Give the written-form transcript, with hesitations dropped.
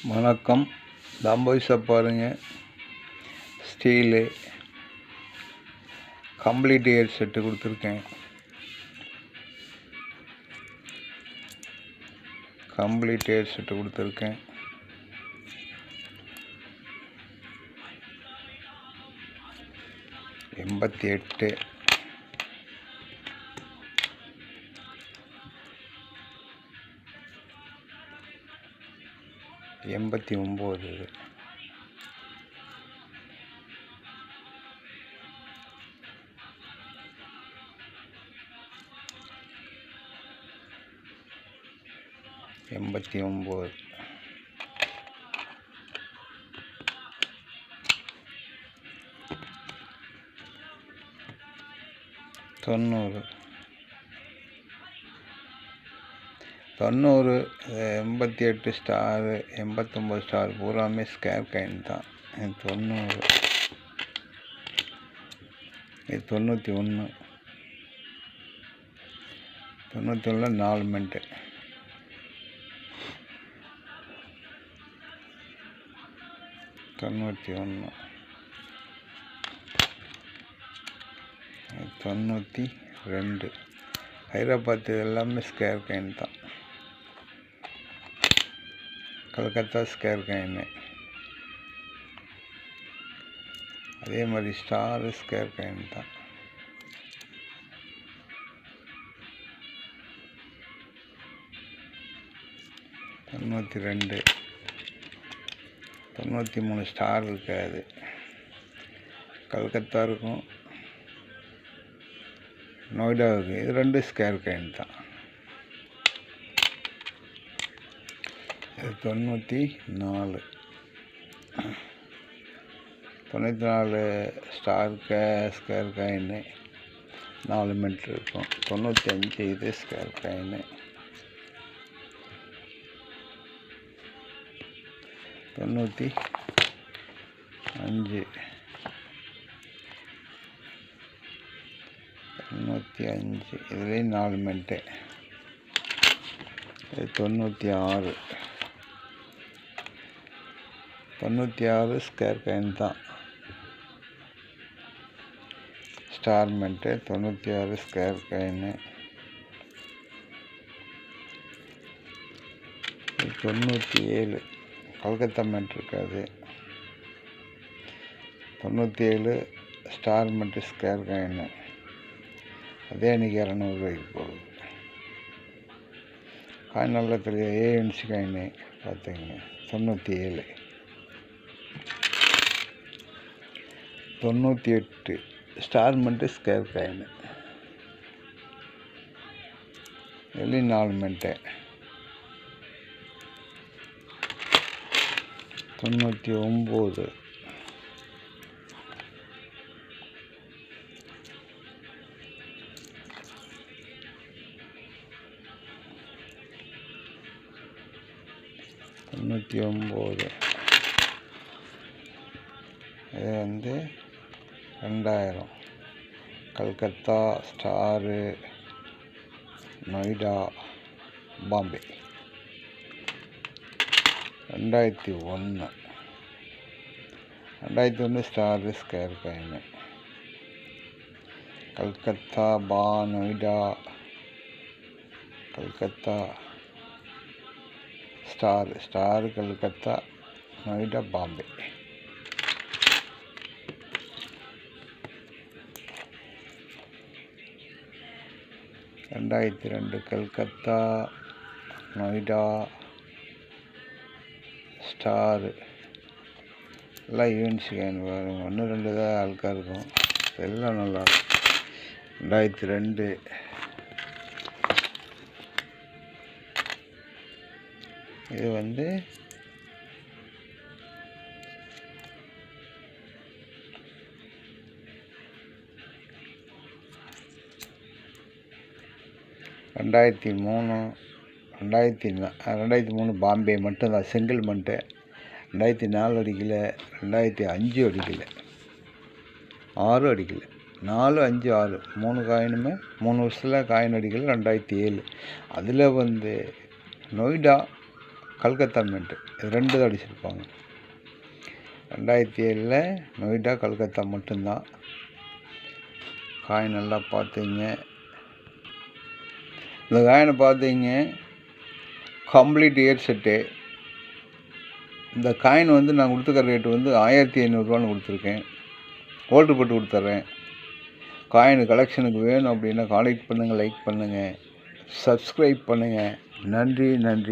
வணக்கம். தாம்போய்ஸை பாருங்கள். Steel complete year set கொடுத்துருக்கேன். கம்ப்ளீட் இயர் செட்டு கொடுத்துருக்கேன். $88 $89 $89 $90 $88 ஸ்டாரு 89 ஸ்டார் பூராமே ஸ்கேர் காயின் தான். 90 இது 91 4 மினிட்டு 91 92 ஹைதராபாத் எல்லாமே ஸ்கேர் காயின் தான். கல்கத்தா ஸ்கேர் காயின், அதே மாதிரி ஸ்டாரு ஸ்கேர் காயின் தான். தொண்ணூற்றி 93 ஸ்டார் இருக்காது. கல்கத்தா இருக்கும், நொய்டா இருக்குது. இது 2 ஸ்கேர் காயின் தான். இது 94 ஸ்டார் ஸ்கேர் காயின் 4 மினிட் இருக்கும். 95 இது ஸ்கேர் காயின். 95 இதுலேயும் 4 மினிட்டு. இது 96 ஸ்கேர் காயின் தான். Star minute 96 square coin. 97 Calcutta minute இருக்காது. 97 ஸ்டார் மினிட்டு ஸ்கேர் காயின். அதே அன்றைக்கி $200 போகுது. காயின் நல்லா தெரியும். ஏஎன்சி காயின் பார்த்துங்க. 98 ஸ்டார் மினிட்டு ஸ்கேர் காயின். இதுலேயும் 4 மினிட்டு. 99 இது வந்து 2000 Calcutta star Noida Bombay. 2001 star square coin. Calcutta Noida Calcutta star Calcutta Noida Bombay. 2002 Calcutta Noida star எல்லாம் ஈவெண்ட்ஸ் காயின் வரும். 1-2 தான் அழுக்காக இருக்கும், எல்லாம் நல்லாயிருக்கும். 2002 இது வந்து 2003 பாம்பே மட்டும்தான் சிங்கிள் மண்ட்டு. 2004 அடிக்கல, 2005 அடிக்கல, 6 அடிக்கல, 4, 5, 6 3 காயினுமே 3 வருஷத்தில் காயின் அடிக்கல. 2007 அதில் வந்து நொய்டா கல்கத்தா மின்ட்டு இது 2 தான் அடிச்சிருப்பாங்க. 2007 நொய்டா கல்கத்தா மட்டும்தான். காயின் நல்லா பார்த்துங்க. இந்த காயினை பார்த்தீங்க கம்ப்ளீட் இயர் செட்டு. இந்த காயின் வந்து நான் கொடுத்துருக்க ரேட்டு வந்து 1500 கொடுத்துருக்கேன். ஹோல்டு போட்டு கொடுத்துட்றேன். காயின் கலெக்ஷனுக்கு வேணும் அப்படின்னா கான்டெக்ட் பண்ணுங்கள், லைக் பண்ணுங்கள், சப்ஸ்கிரைப் பண்ணுங்கள். நன்றி.